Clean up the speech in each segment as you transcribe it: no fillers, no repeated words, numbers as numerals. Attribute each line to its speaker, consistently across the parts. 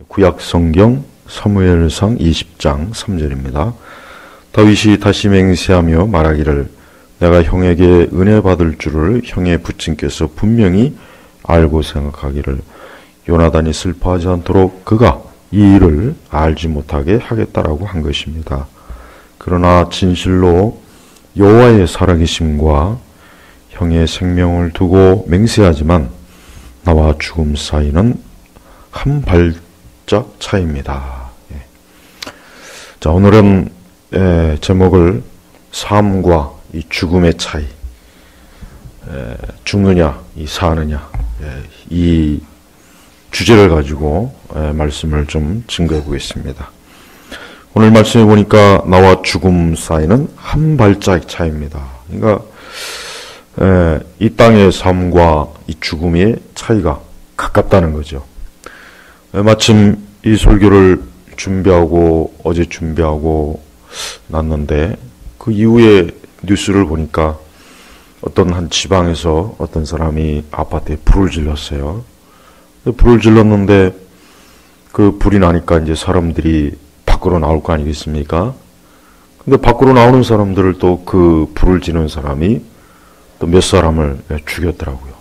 Speaker 1: 구약성경 사무엘상 20장 3절입니다. 다윗이 다시 맹세하며 말하기를 내가 형에게 은혜 받을 줄을 형의 부친께서 분명히 알고 생각하기를 요나단이 슬퍼하지 않도록 그가 이 일을 알지 못하게 하겠다라고 한 것입니다. 그러나 진실로 여호와의 살아계심과 형의 생명을 두고 맹세하지만 나와 죽음 사이는 한 발짝 차이입니다. 자, 오늘은 제목을 삶과 이 죽음의 차이, 죽느냐, 이 사느냐, 이 주제를 가지고 말씀을 좀 증거해 보겠습니다. 오늘 말씀해 보니까 나와 죽음 사이는 한 발짝 차이입니다. 그러니까 이 땅의 삶과 이 죽음의 차이가 가깝다는 거죠. 마침 이 설교를 준비하고 어제 준비하고 났는데 그 이후에 뉴스를 보니까 어떤 한 지방에서 어떤 사람이 아파트에 불을 질렀어요. 불을 질렀는데 그 불이 나니까 이제 사람들이 밖으로 나올 거 아니겠습니까? 근데 밖으로 나오는 사람들을 또 그 불을 지른 사람이 또 몇 사람을 죽였더라고요.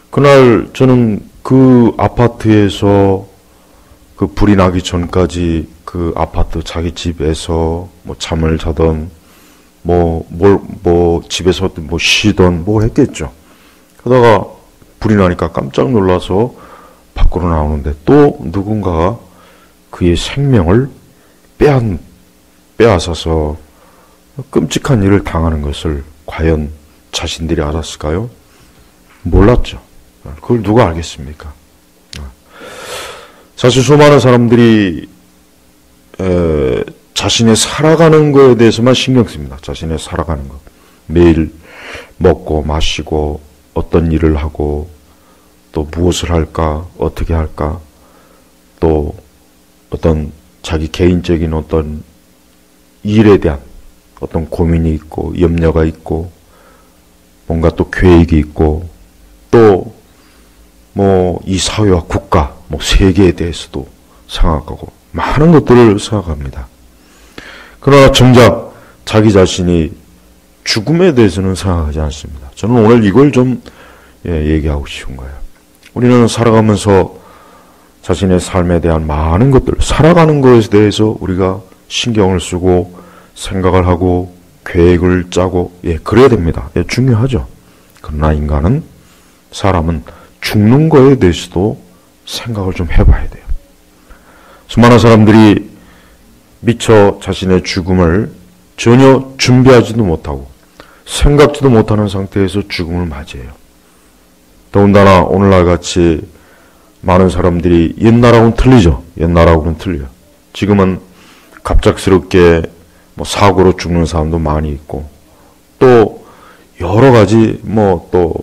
Speaker 1: 그날 저는 그 아파트에서 그 불이 나기 전까지 그 아파트 자기 집에서 뭐 잠을 자던 집에서 뭐 쉬던 뭐 했겠죠. 그러다가 불이 나니까 깜짝 놀라서 밖으로 나오는데 또 누군가가 그의 생명을 빼앗아서 끔찍한 일을 당하는 것을 과연 자신들이 알았을까요? 몰랐죠. 그걸 누가 알겠습니까? 사실 수많은 사람들이 자신의 살아가는 것에 대해서만 신경 씁니다. 자신의 살아가는 것. 매일 먹고 마시고 어떤 일을 하고 또 무엇을 할까, 어떻게 할까, 또 어떤 자기 개인적인 어떤 일에 대한 어떤 고민이 있고 염려가 있고 뭔가 또 계획이 있고 또 뭐 이 사회와 국가, 뭐 세계에 대해서도 생각하고 많은 것들을 생각합니다. 그러나 정작 자기 자신이 죽음에 대해서는 생각하지 않습니다. 저는 오늘 이걸 좀 얘기하고 싶은 거예요. 우리는 살아가면서 자신의 삶에 대한 많은 것들, 살아가는 것에 대해서 우리가 신경을 쓰고 생각을 하고 계획을 짜고 그래야 됩니다. 중요하죠. 그러나 사람은 죽는 거에 대해서도 생각을 좀 해봐야 돼요. 수많은 사람들이 미처 자신의 죽음을 전혀 준비하지도 못하고 생각지도 못하는 상태에서 죽음을 맞이해요. 더군다나 오늘날 같이 많은 사람들이 옛날하고는 틀리죠. 옛날하고는 틀려요. 지금은 갑작스럽게 사고로 죽는 사람도 많이 있고 또 여러 가지 또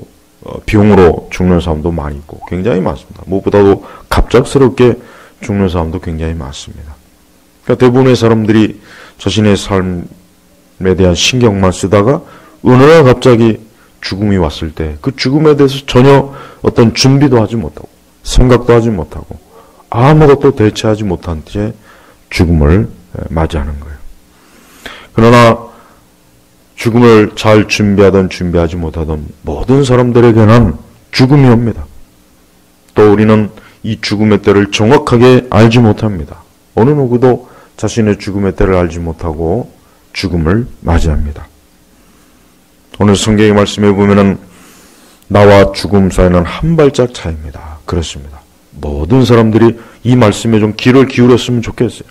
Speaker 1: 병으로 죽는 사람도 많이 있고 굉장히 많습니다. 무엇보다도 갑작스럽게 죽는 사람도 굉장히 많습니다. 그러니까 대부분의 사람들이 자신의 삶에 대한 신경만 쓰다가 어느 날 갑자기 죽음이 왔을 때 그 죽음에 대해서 전혀 어떤 준비도 하지 못하고 생각도 하지 못하고 아무것도 대처하지 못한 채 죽음을 맞이하는 거예요. 그러나 죽음을 잘 준비하든 준비하지 못하든 모든 사람들에게는 죽음이 옵니다. 또 우리는 이 죽음의 때를 정확하게 알지 못합니다. 어느 누구도 자신의 죽음의 때를 알지 못하고 죽음을 맞이합니다. 오늘 성경의 말씀에 보면은 나와 죽음 사이는 한 발짝 차이입니다. 그렇습니다. 모든 사람들이 이 말씀에 좀 귀를 기울였으면 좋겠어요.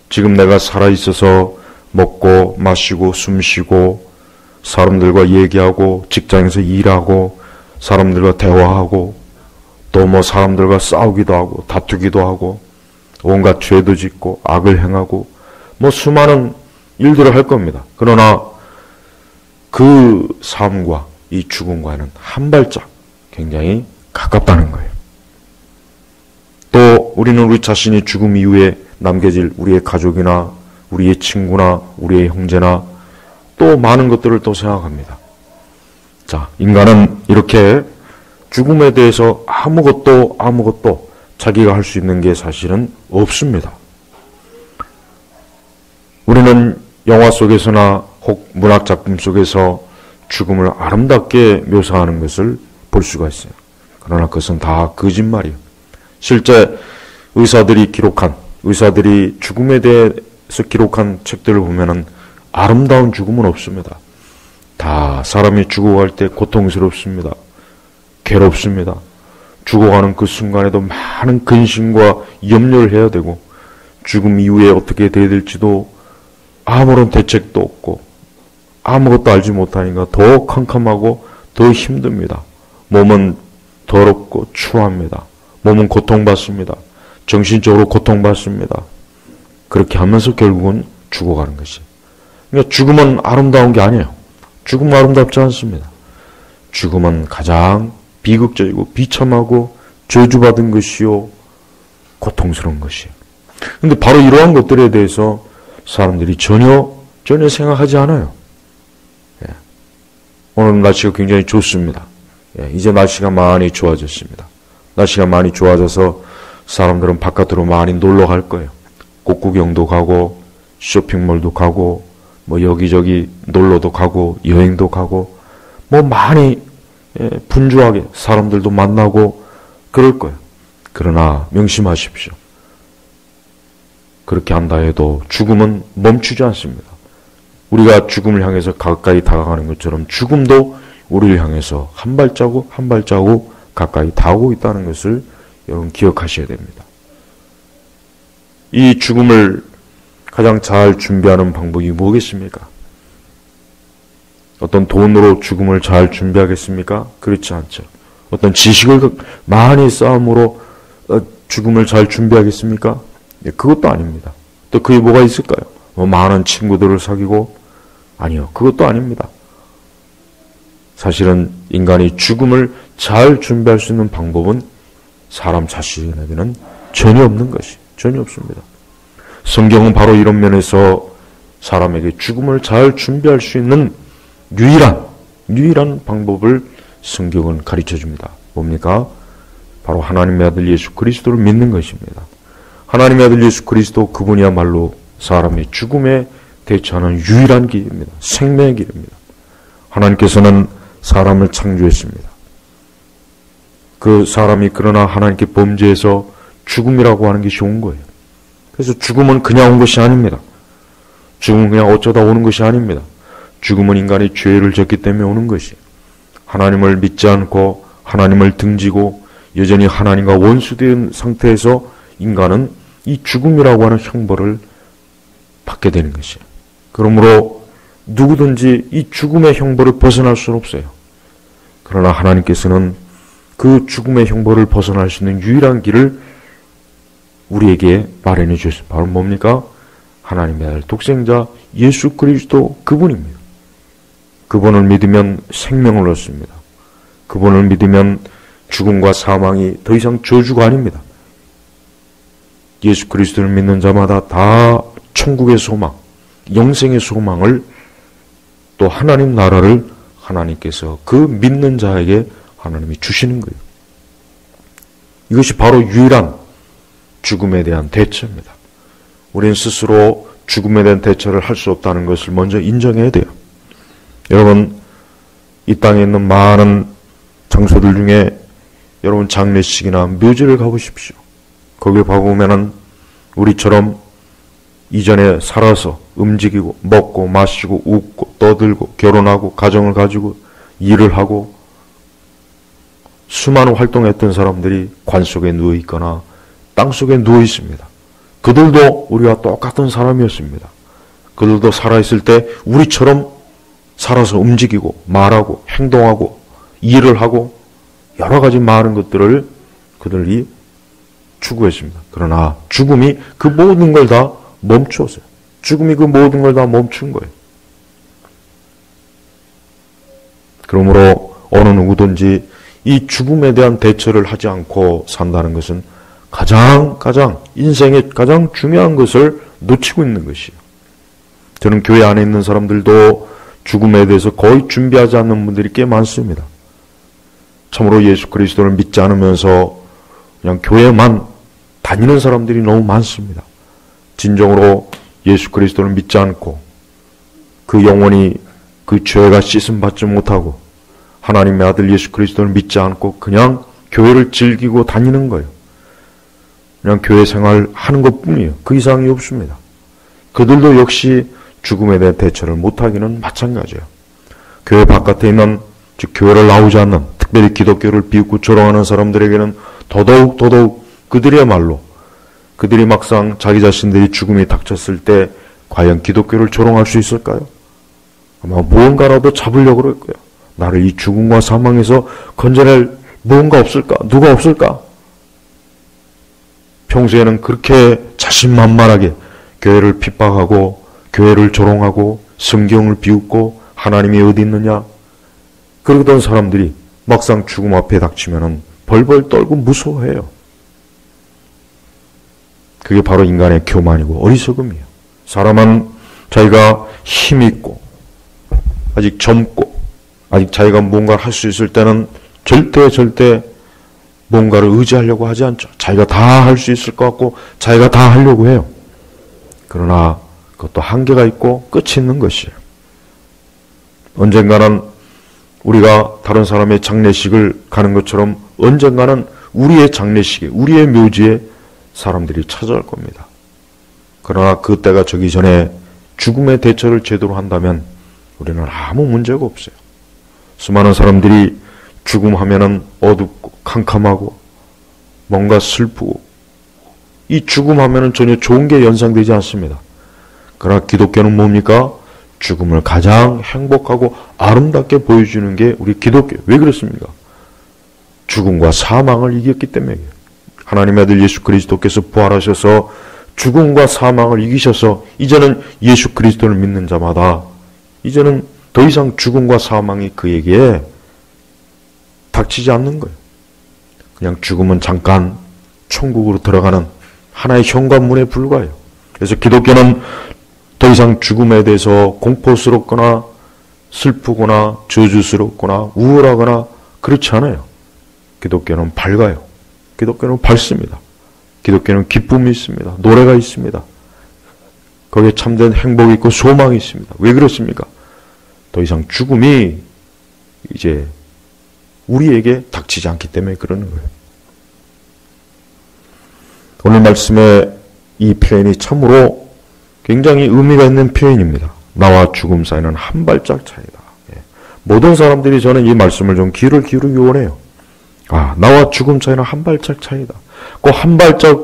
Speaker 1: 지금 내가 살아있어서 먹고 마시고 숨쉬고 사람들과 얘기하고 직장에서 일하고 사람들과 대화하고 또 사람들과 싸우기도 하고 다투기도 하고 온갖 죄도 짓고 악을 행하고 수많은 일들을 할 겁니다. 그러나 그 삶과 이 죽음과는 한 발짝 굉장히 가깝다는 거예요. 또 우리는 우리 자신이 죽음 이후에 남겨질 우리의 가족이나 우리의 친구나 우리의 형제나 또 많은 것들을 또 생각합니다. 자, 인간은 이렇게 죽음에 대해서 아무것도 자기가 할 수 있는 게 사실은 없습니다. 우리는 영화 속에서나 혹 문학작품 속에서 죽음을 아름답게 묘사하는 것을 볼 수가 있어요. 그러나 그것은 다 거짓말이에요. 실제 의사들이 죽음에 대해서 기록한 책들을 보면은 아름다운 죽음은 없습니다. 다 사람이 죽어갈 때 고통스럽습니다. 괴롭습니다. 죽어가는 그 순간에도 많은 근심과 염려를 해야 되고 죽음 이후에 어떻게 돼야 될지도 아무런 대책도 없고 아무것도 알지 못하니까 더 캄캄하고 더 힘듭니다. 몸은 더럽고 추합니다. 몸은 고통받습니다. 정신적으로 고통받습니다. 그렇게 하면서 결국은 죽어가는 것이. 그러니까 죽음은 아름다운 게 아니에요. 죽음은 아름답지 않습니다. 죽음은 가장 비극적이고 비참하고 저주받은 것이요 고통스러운 것이에요. 그런데 바로 이러한 것들에 대해서 사람들이 전혀 생각하지 않아요. 예. 오늘 날씨가 굉장히 좋습니다. 예. 이제 날씨가 많이 좋아졌습니다. 날씨가 많이 좋아져서 사람들은 바깥으로 많이 놀러 갈 거예요. 꽃구경도 가고 쇼핑몰도 가고 뭐 여기저기 놀러도 가고 여행도 가고 뭐 많이 분주하게 사람들도 만나고 그럴 거예요. 그러나 명심하십시오. 그렇게 한다 해도 죽음은 멈추지 않습니다. 우리가 죽음을 향해서 가까이 다가가는 것처럼 죽음도 우리를 향해서 한 발자국 한 발자국 가까이 다가오고 있다는 것을 여러분 기억하셔야 됩니다. 이 죽음을 가장 잘 준비하는 방법이 뭐겠습니까? 어떤 돈으로 죽음을 잘 준비하겠습니까? 그렇지 않죠. 어떤 지식을 많이 쌓음으로 죽음을 잘 준비하겠습니까? 그것도 아닙니다. 또 그게 뭐가 있을까요? 많은 친구들을 사귀고? 아니요. 그것도 아닙니다. 사실은 인간이 죽음을 잘 준비할 수 있는 방법은 사람 자신에게는 전혀 없는 것이 전혀 없습니다. 성경은 바로 이런 면에서 사람에게 죽음을 잘 준비할 수 있는 유일한 방법을 성경은 가르쳐줍니다. 뭡니까? 바로 하나님의 아들 예수 그리스도를 믿는 것입니다. 하나님의 아들 예수 그리스도 그분이야말로 사람의 죽음에 대처하는 유일한 길입니다. 생명의 길입니다. 하나님께서는 사람을 창조했습니다. 그 사람이 그러나 하나님께 범죄해서 죽음이라고 하는 것이 온 거예요. 그래서 죽음은 그냥 온 것이 아닙니다. 죽음은 그냥 어쩌다 오는 것이 아닙니다. 죽음은 인간이 죄를 졌기 때문에 오는 것이. 하나님을 믿지 않고 하나님을 등지고 여전히 하나님과 원수된 상태에서 인간은 이 죽음이라고 하는 형벌을 받게 되는 것이에요. 그러므로 누구든지 이 죽음의 형벌을 벗어날 수는 없어요. 그러나 하나님께서는 그 죽음의 형벌을 벗어날 수 있는 유일한 길을 우리에게 마련해 주셨어요. 바로 뭡니까? 하나님의 아들 독생자 예수 그리스도 그분입니다. 그분을 믿으면 생명을 얻습니다. 그분을 믿으면 죽음과 사망이 더 이상 저주가 아닙니다. 예수 그리스도를 믿는 자마다 다 천국의 소망, 영생의 소망을 또 하나님 나라를 하나님께서 그 믿는 자에게 하나님이 주시는 거예요. 이것이 바로 유일한 죽음에 대한 대처입니다. 우리는 스스로 죽음에 대한 대처를 할 수 없다는 것을 먼저 인정해야 돼요. 여러분, 이 땅에 있는 많은 장소들 중에 여러분 장례식이나 묘지를 가보십시오. 거기에 가보면은 우리처럼 이전에 살아서 움직이고 먹고 마시고 웃고 떠들고 결혼하고 가정을 가지고 일을 하고 수많은 활동했던 사람들이 관 속에 누워 있거나 땅 속에 누워 있습니다. 그들도 우리와 똑같은 사람이었습니다. 그들도 살아있을 때 우리처럼 살아서 움직이고 말하고 행동하고 일을 하고 여러 가지 많은 것들을 그들이 추구했습니다. 그러나 죽음이 그 모든 걸 다 멈추었어요. 죽음이 그 모든 걸 다 멈춘 거예요. 그러므로 어느 누구든지 이 죽음에 대한 대처를 하지 않고 산다는 것은 가장 인생의 가장 중요한 것을 놓치고 있는 것이에요. 저는 교회 안에 있는 사람들도 죽음에 대해서 거의 준비하지 않는 분들이 꽤 많습니다. 참으로 예수 그리스도를 믿지 않으면서 그냥 교회만 다니는 사람들이 너무 많습니다. 진정으로 예수 그리스도를 믿지 않고 그 영혼이 그 죄가 씻음 받지 못하고 하나님의 아들 예수 그리스도를 믿지 않고 그냥 교회를 즐기고 다니는 거예요. 그냥 교회 생활 하는 것뿐이에요. 그 이상이 없습니다. 그들도 역시 죽음에 대한 대처를 못하기는 마찬가지예요. 교회 바깥에 있는, 즉 교회를 나오지 않는, 특별히 기독교를 비웃고 조롱하는 사람들에게는 더더욱 그들이야말로 그들이 막상 자기 자신들이 죽음이 닥쳤을 때 과연 기독교를 조롱할 수 있을까요? 아마 무언가라도 잡으려고 그럴 거예요. 나를 이 죽음과 사망에서 건져낼 무언가 없을까? 누가 없을까? 평소에는 그렇게 자신만만하게 교회를 핍박하고 교회를 조롱하고 성경을 비웃고 하나님이 어디 있느냐? 그러던 사람들이 막상 죽음 앞에 닥치면은 벌벌 떨고 무서워해요. 그게 바로 인간의 교만이고 어리석음이에요. 사람은 자기가 힘있고 아직 젊고 아직 자기가 뭔가를 할 수 있을 때는 절대 뭔가를 의지하려고 하지 않죠. 자기가 다 할 수 있을 것 같고 자기가 다 하려고 해요. 그러나 그것도 한계가 있고 끝이 있는 것이에요. 언젠가는 우리가 다른 사람의 장례식을 가는 것처럼 언젠가는 우리의 장례식에, 우리의 묘지에 사람들이 찾아올 겁니다. 그러나 그 때가 저기 전에 죽음의 대처를 제대로 한다면 우리는 아무 문제가 없어요. 수많은 사람들이 죽음하면은 어둡고 캄캄하고 뭔가 슬프고 이 죽음하면은 전혀 좋은 게 연상되지 않습니다. 그러나 기독교는 뭡니까? 죽음을 가장 행복하고 아름답게 보여주는 게 우리 기독교. 왜 그렇습니까? 죽음과 사망을 이겼기 때문이에요. 하나님의 아들 예수 그리스도께서 부활하셔서 죽음과 사망을 이기셔서 이제는 예수 그리스도를 믿는 자마다 이제는 더 이상 죽음과 사망이 그에게 닥치지 않는 거예요. 그냥 죽음은 잠깐 천국으로 들어가는 하나의 현관문에 불과해요. 그래서 기독교는 더 이상 죽음에 대해서 공포스럽거나 슬프거나 저주스럽거나 우울하거나 그렇지 않아요. 기독교는 밝아요. 기독교는 밝습니다. 기독교는 기쁨이 있습니다. 노래가 있습니다. 거기에 참된 행복이 있고 소망이 있습니다. 왜 그렇습니까? 더 이상 죽음이 이제 우리에게 닥치지 않기 때문에 그러는 거예요. 오늘 말씀의 이 표현이 참으로 굉장히 의미가 있는 표현입니다. 나와 죽음 사이는 한 발짝 차이다. 모든 사람들이 저는 이 말씀을 좀 귀를 기울이기 원해요. 나와 죽음 차이는 한 발짝 차이다. 그 한 발짝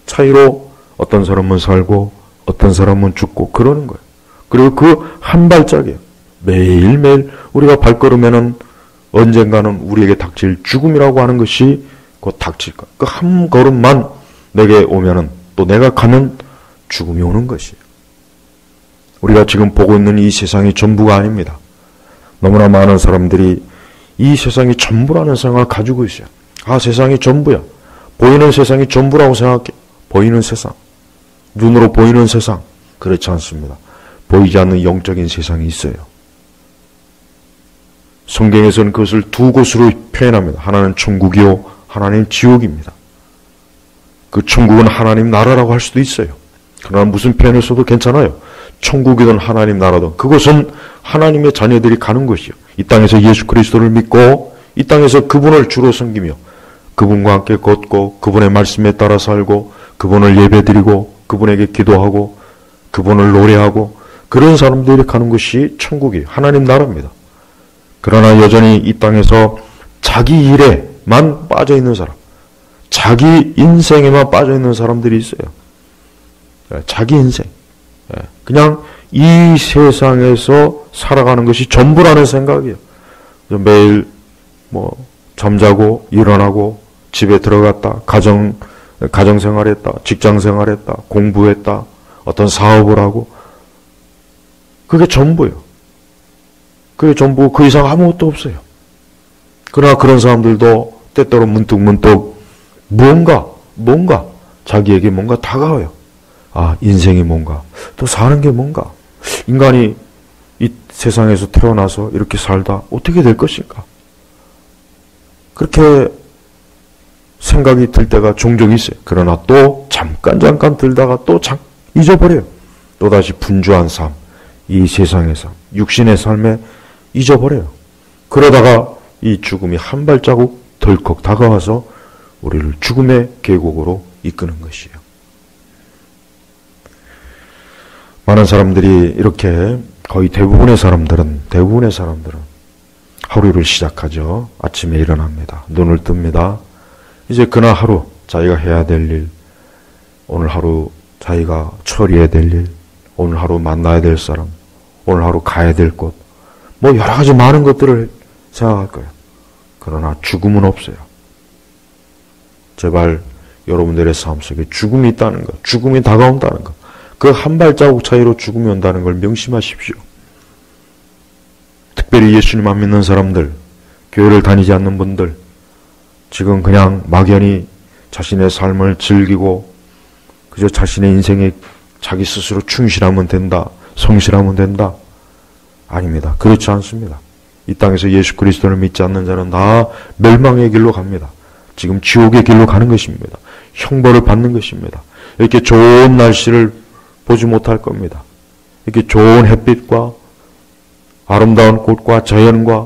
Speaker 1: 차이로 어떤 사람은 살고 어떤 사람은 죽고 그러는 거예요. 그리고 그 한 발짝이에요. 매일매일 우리가 발걸으면은 언젠가는 우리에게 닥칠 죽음이라고 하는 것이 곧 닥칠 거예요. 그 한 걸음만 내게 오면은 또 내가 가면 죽음이 오는 것이에요. 우리가 지금 보고 있는 이 세상이 전부가 아닙니다. 너무나 많은 사람들이 이 세상이 전부라는 생각을 가지고 있어요. 세상이 전부야. 보이는 세상이 전부라고 생각해. 보이는 세상. 눈으로 보이는 세상. 그렇지 않습니다. 보이지 않는 영적인 세상이 있어요. 성경에서는 그것을 두 곳으로 표현합니다. 하나는 천국이요, 하나는 지옥입니다. 그 천국은 하나님 나라라고 할 수도 있어요. 그러나 무슨 표현을 써도 괜찮아요. 천국이든 하나님 나라든 그것은 하나님의 자녀들이 가는 것이요. 이 땅에서 예수 그리스도를 믿고 이 땅에서 그분을 주로 섬기며 그분과 함께 걷고 그분의 말씀에 따라 살고 그분을 예배드리고 그분에게 기도하고 그분을 노래하고 그런 사람들이 가는 것이 천국이에요. 하나님 나라입니다. 그러나 여전히 이 땅에서 자기 일에만 빠져있는 사람, 자기 인생에만 빠져있는 사람들이 있어요. 자기 인생. 그냥 이 세상에서 살아가는 것이 전부라는 생각이에요. 매일 잠자고 일어나고 집에 들어갔다, 가정생활했다, 직장생활했다, 공부했다, 어떤 사업을 하고 그게 전부예요. 그게 전부 그 이상 아무것도 없어요. 그러나 그런 사람들도 때때로 문득문득 뭔가 자기에게 뭔가 다가와요. 인생이 뭔가, 또 사는 게 뭔가, 인간이 이 세상에서 태어나서 이렇게 살다 어떻게 될 것인가? 그렇게 생각이 들 때가 종종 있어요. 그러나 또 잠깐 들다가 또 잊어버려요. 또다시 분주한 삶, 이 세상의 삶, 육신의 삶에 잊어버려요. 그러다가 이 죽음이 한 발자국 덜컥 다가와서 우리를 죽음의 계곡으로 이끄는 것이에요. 많은 사람들이 이렇게 거의 대부분의 사람들은 하루를 시작하죠. 아침에 일어납니다. 눈을 뜹니다. 이제 그날 하루 자기가 해야 될 일, 오늘 하루 자기가 처리해야 될 일, 오늘 하루 만나야 될 사람, 오늘 하루 가야 될 곳, 뭐 여러 가지 많은 것들을 생각할 거예요. 그러나 죽음은 없어요. 제발 여러분들의 삶 속에 죽음이 있다는 것, 죽음이 다가온다는 것, 그 한 발자국 차이로 죽음이 온다는 걸 명심하십시오. 특별히 예수님 안 믿는 사람들, 교회를 다니지 않는 분들, 지금 그냥 막연히 자신의 삶을 즐기고 그저 자신의 인생에 자기 스스로 충실하면 된다, 성실하면 된다. 아닙니다. 그렇지 않습니다. 이 땅에서 예수 그리스도를 믿지 않는 자는 다 멸망의 길로 갑니다. 지금 지옥의 길로 가는 것입니다. 형벌을 받는 것입니다. 이렇게 좋은 날씨를 보지 못할 겁니다. 이렇게 좋은 햇빛과 아름다운 꽃과 자연과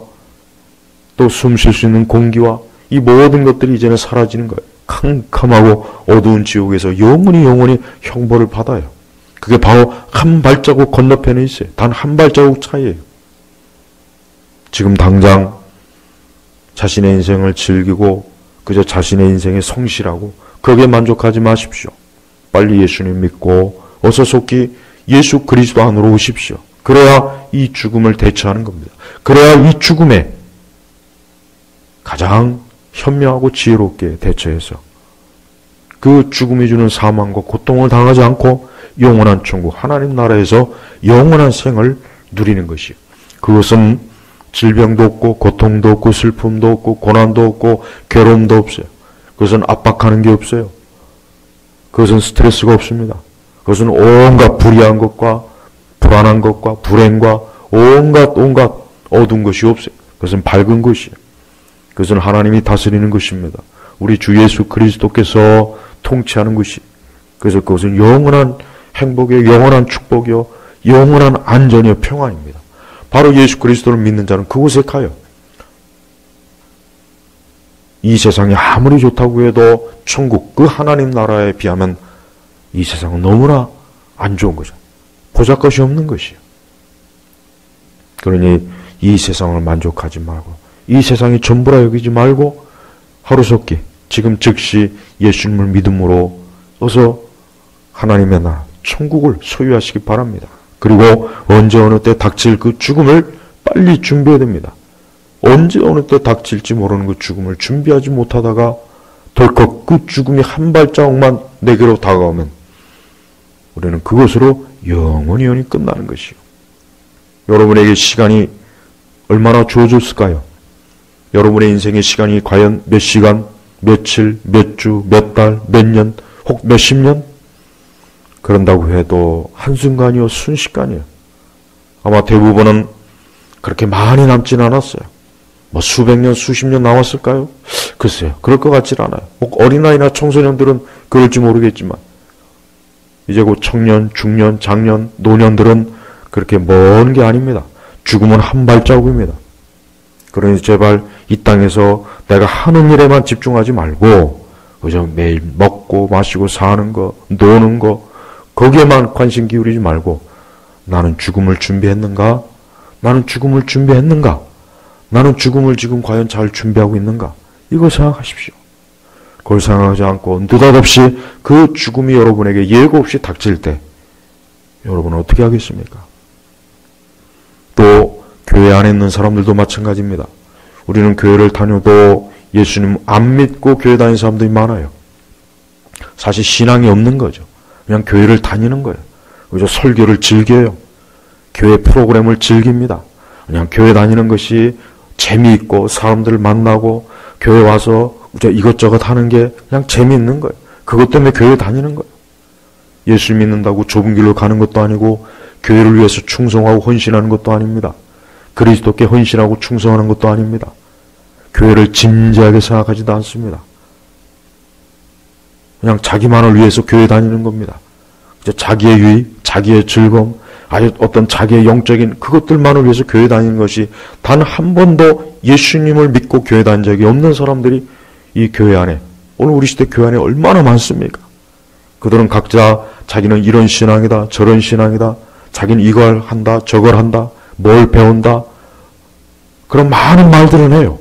Speaker 1: 또 숨 쉴 수 있는 공기와 이 모든 것들이 이제는 사라지는 거예요. 캄캄하고 어두운 지옥에서 영원히 형벌을 받아요. 그게 바로 한 발자국 건너편에 있어요. 단 한 발자국 차이예요. 지금 당장 자신의 인생을 즐기고 그저 자신의 인생에 성실하고 거기에 만족하지 마십시오. 빨리 예수님 믿고 어서 속히 예수 그리스도 안으로 오십시오. 그래야 이 죽음을 대처하는 겁니다. 그래야 이 죽음에 가장 현명하고 지혜롭게 대처해서 그 죽음이 주는 사망과 고통을 당하지 않고 영원한 천국 하나님 나라에서 영원한 생을 누리는 것이요. 그것은 질병도 없고 고통도 없고 슬픔도 없고 고난도 없고 괴로움도 없어요. 그것은 압박하는 게 없어요. 그것은 스트레스가 없습니다. 그것은 온갖 불의한 것과 불안한 것과 불행과 온갖 어두운 것이 없어요. 그것은 밝은 것이에요. 그것은 하나님이 다스리는 것입니다. 우리 주 예수 그리스도께서 통치하는 것이. 그래서 그것은 영원한 행복이요, 영원한 축복이요, 영원한 안전이요, 평안입니다. 바로 예수 그리스도를 믿는 자는 그곳에 가요. 이 세상이 아무리 좋다고 해도 천국, 그 하나님 나라에 비하면 이 세상은 너무나 안 좋은 거죠. 보잘것이 없는 것이에요. 그러니 이 세상을 만족하지 말고 이 세상이 전부라 여기지 말고 하루속히 지금 즉시 예수님을 믿음으로 어서 하나님의 나라, 천국을 소유하시기 바랍니다. 그리고 언제 어느 때 닥칠 그 죽음을 빨리 준비해야 됩니다. 언제 어느 때 닥칠지 모르는 그 죽음을 준비하지 못하다가 덜컥 그 죽음이 한 발자국만 내게로 다가오면 우리는 그것으로 영원히 끝나는 것이요. 여러분에게 시간이 얼마나 주어졌을까요? 여러분의 인생의 시간이 과연 몇 시간, 며칠, 몇 주, 몇 달, 몇 년, 혹 몇십 년? 그런다고 해도 한순간이요, 순식간이요. 아마 대부분은 그렇게 많이 남진 않았어요. 뭐 수백 년, 수십 년 남았을까요? 글쎄요, 그럴 것 같진 않아요. 어린아이나 청소년들은 그럴지 모르겠지만 이제 곧 청년, 중년, 장년, 노년들은 그렇게 먼 게 아닙니다. 죽음은 한 발자국입니다. 그러니 제발 이 땅에서 내가 하는 일에만 집중하지 말고 그저 매일 먹고 마시고 사는 거, 노는 거 거기에만 관심 기울이지 말고 나는 죽음을 준비했는가? 나는 죽음을 준비했는가? 나는 죽음을 지금 과연 잘 준비하고 있는가? 이거 생각하십시오. 그걸 생각하지 않고 느닷없이 그 죽음이 여러분에게 예고 없이 닥칠 때 여러분은 어떻게 하겠습니까? 또 교회 안에 있는 사람들도 마찬가지입니다. 우리는 교회를 다녀도 예수님 안 믿고 교회 다니는 사람들이 많아요. 사실 신앙이 없는 거죠. 그냥 교회를 다니는 거예요. 그래서 설교를 즐겨요. 교회 프로그램을 즐깁니다. 그냥 교회 다니는 것이 재미있고 사람들을 만나고 교회 와서 이것저것 하는 게 그냥 재미있는 거예요. 그것 때문에 교회 다니는 거예요. 예수 믿는다고 좁은 길로 가는 것도 아니고 교회를 위해서 충성하고 헌신하는 것도 아닙니다. 그리스도께 헌신하고 충성하는 것도 아닙니다. 교회를 진지하게 생각하지도 않습니다. 그냥 자기만을 위해서 교회 다니는 겁니다. 자기의 유익, 자기의 즐거움, 아주 어떤 자기의 영적인 그것들만을 위해서 교회 다니는 것이 단 한 번도 예수님을 믿고 교회 다닌 적이 없는 사람들이 이 교회 안에, 오늘 우리 시대 교회 안에 얼마나 많습니까? 그들은 각자 자기는 이런 신앙이다, 저런 신앙이다, 자기는 이걸 한다, 저걸 한다, 뭘 배운다, 그런 많은 말들은 해요.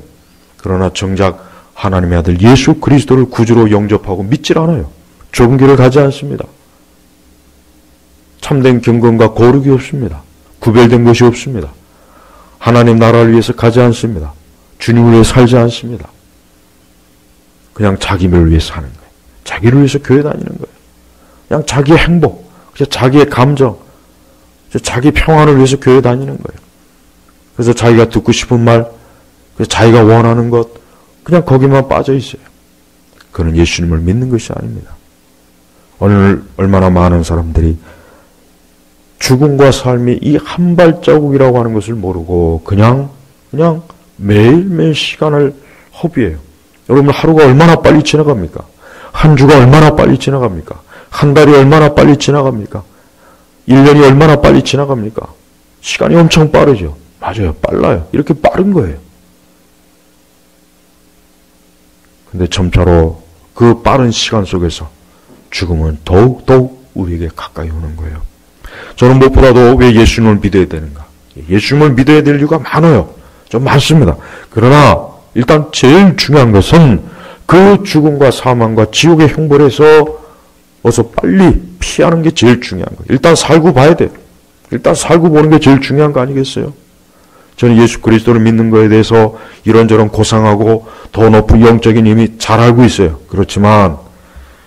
Speaker 1: 그러나 정작 하나님의 아들 예수 그리스도를 구주로 영접하고 믿질 않아요. 좁은 길을 가지 않습니다. 참된 경건과 거룩이 없습니다. 구별된 것이 없습니다. 하나님 나라를 위해서 가지 않습니다. 주님을 위해 살지 않습니다. 그냥 자기를 위해서 사는 거예요. 자기를 위해서 교회 다니는 거예요. 그냥 자기의 행복, 자기의 감정, 자기 평안을 위해서 교회 다니는 거예요. 그래서 자기가 듣고 싶은 말, 자기가 원하는 것, 그냥 거기만 빠져 있어요. 그는 예수님을 믿는 것이 아닙니다. 오늘 얼마나 많은 사람들이 죽음과 삶이 이 한 발자국이라고 하는 것을 모르고 그냥 매일매일 시간을 허비해요. 여러분 하루가 얼마나 빨리 지나갑니까? 한 주가 얼마나 빨리 지나갑니까? 한 달이 얼마나 빨리 지나갑니까? 1년이 얼마나 빨리 지나갑니까? 시간이 엄청 빠르죠. 맞아요. 빨라요. 이렇게 빠른 거예요. 근데 점차로 그 빠른 시간 속에서 죽음은 더욱더욱 우리에게 가까이 오는 거예요. 저는 무엇보다도 왜 예수님을 믿어야 되는가? 예수님을 믿어야 될 이유가 많아요. 좀 많습니다. 그러나 일단 제일 중요한 것은 그 죽음과 사망과 지옥의 형벌에서 어서 빨리 피하는 게 제일 중요한 거예요. 일단 살고 봐야 돼요. 일단 살고 보는 게 제일 중요한 거 아니겠어요? 저는 예수 그리스도를 믿는 거에 대해서 이런저런 고상하고 더 높은 영적인 힘이 잘 알고 있어요. 그렇지만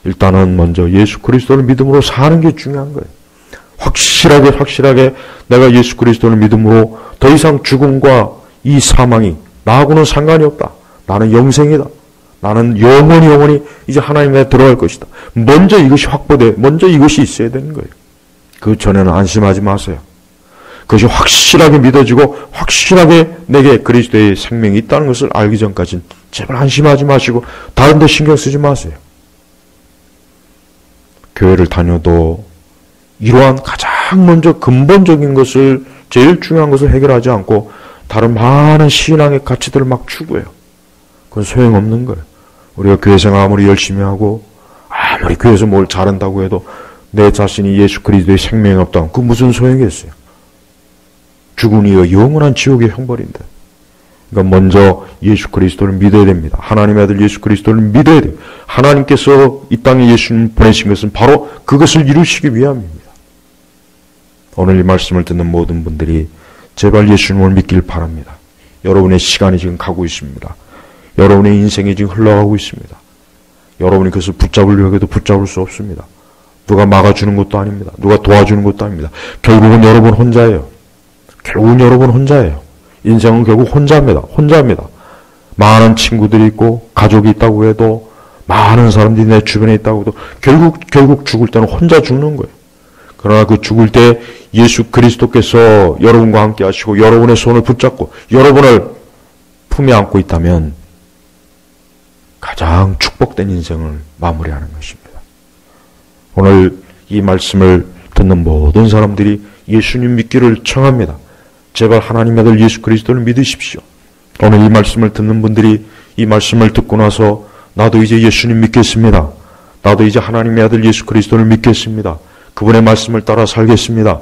Speaker 1: 일단은 먼저 예수 그리스도를 믿음으로 사는 게 중요한 거예요. 확실하게 내가 예수 그리스도를 믿음으로 더 이상 죽음과 이 사망이 나하고는 상관이 없다. 나는 영생이다. 나는 영원히 이제 하나님 나라에 들어갈 것이다. 먼저 이것이 확보돼. 먼저 이것이 있어야 되는 거예요. 그 전에는 안심하지 마세요. 그것이 확실하게 믿어지고 확실하게 내게 그리스도의 생명이 있다는 것을 알기 전까지는 제발 안심하지 마시고 다른 데 신경 쓰지 마세요. 교회를 다녀도 이러한 가장 먼저 근본적인 것을, 제일 중요한 것을 해결하지 않고 다른 많은 신앙의 가치들을 막 추구해요. 그건 소용없는 거예요. 우리가 교회생활 아무리 열심히 하고 아무리 교회에서 뭘 잘한다고 해도 내 자신이 예수 그리스도의 생명이 없다면 그 무슨 소용이겠어요. 죽음이여 영원한 지옥의 형벌인데. 그러니까 먼저 예수 그리스도를 믿어야 됩니다. 하나님의 아들 예수 그리스도를 믿어야 돼요. 하나님께서 이 땅에 예수님 보내신 것은 바로 그것을 이루시기 위함입니다. 오늘 이 말씀을 듣는 모든 분들이 제발 예수님을 믿길 바랍니다. 여러분의 시간이 지금 가고 있습니다. 여러분의 인생이 지금 흘러가고 있습니다. 여러분이 그것을 붙잡으려고 해도 붙잡을 수 없습니다. 누가 막아주는 것도 아닙니다. 누가 도와주는 것도 아닙니다. 결국은 여러분 혼자예요. 결국은 여러분 혼자예요. 인생은 결국 혼자입니다. 많은 친구들이 있고 가족이 있다고 해도, 많은 사람들이 내 주변에 있다고 해도 결국 죽을 때는 혼자 죽는 거예요. 그러나 그 죽을 때 예수 그리스도께서 여러분과 함께 하시고 여러분의 손을 붙잡고 여러분을 품에 안고 있다면 가장 축복된 인생을 마무리하는 것입니다. 오늘 이 말씀을 듣는 모든 사람들이 예수님 믿기를 청합니다. 제발 하나님의 아들 예수 그리스도를 믿으십시오. 오늘 이 말씀을 듣는 분들이 이 말씀을 듣고 나서 나도 이제 예수님 믿겠습니다. 나도 이제 하나님의 아들 예수 그리스도를 믿겠습니다. 그분의 말씀을 따라 살겠습니다.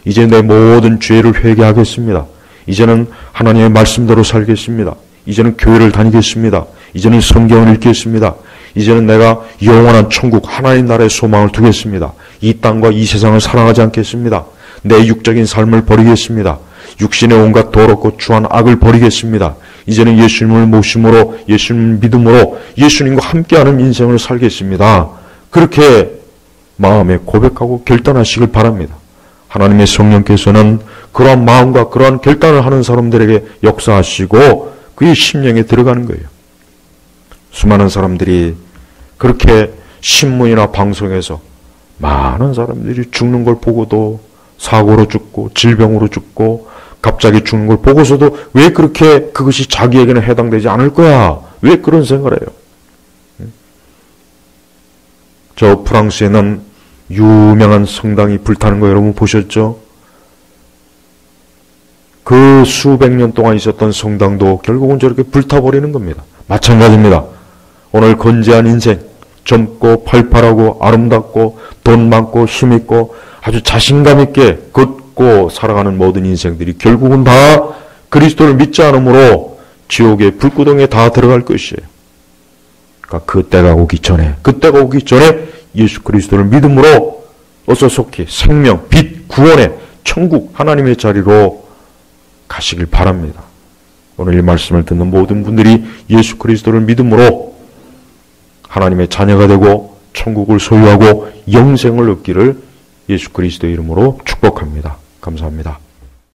Speaker 1: 이제 내 모든 죄를 회개하겠습니다. 이제는 하나님의 말씀대로 살겠습니다. 이제는 교회를 다니겠습니다. 이제는 성경을 읽겠습니다. 이제는 내가 영원한 천국 하나님 나라의 소망을 두겠습니다. 이 땅과 이 세상을 사랑하지 않겠습니다. 내 육적인 삶을 버리겠습니다. 육신의 온갖 더럽고 추한 악을 버리겠습니다. 이제는 예수님을 모심으로, 예수님 믿음으로 예수님과 함께하는 인생을 살겠습니다. 그렇게 마음에 고백하고 결단하시길 바랍니다. 하나님의 성령께서는 그러한 마음과 그러한 결단을 하는 사람들에게 역사하시고 그의 심령에 들어가는 거예요. 수많은 사람들이 그렇게 신문이나 방송에서 많은 사람들이 죽는 걸 보고도 사고로 죽고 질병으로 죽고 갑자기 죽는 걸 보고서도 왜 그렇게 그것이 자기에게는 해당되지 않을 거야? 왜 그런 생각을 해요? 저 프랑스에 난 유명한 성당이 불타는 거 여러분 보셨죠? 그 수백 년 동안 있었던 성당도 결국은 저렇게 불타버리는 겁니다. 마찬가지입니다. 오늘 건재한 인생, 젊고 팔팔하고 아름답고 돈 많고 힘있고 아주 자신감 있게 걷고 살아가는 모든 인생들이 결국은 다 그리스도를 믿지 않으므로 지옥의 불구덩이에 다 들어갈 것이에요. 그러니까 그 때가 오기 전에 예수 그리스도를 믿음으로 어서 속히 생명, 빛, 구원의 천국 하나님의 자리로 가시길 바랍니다. 오늘 이 말씀을 듣는 모든 분들이 예수 그리스도를 믿음으로 하나님의 자녀가 되고 천국을 소유하고 영생을 얻기를 예수 그리스도의 이름으로 축복합니다. 감사합니다.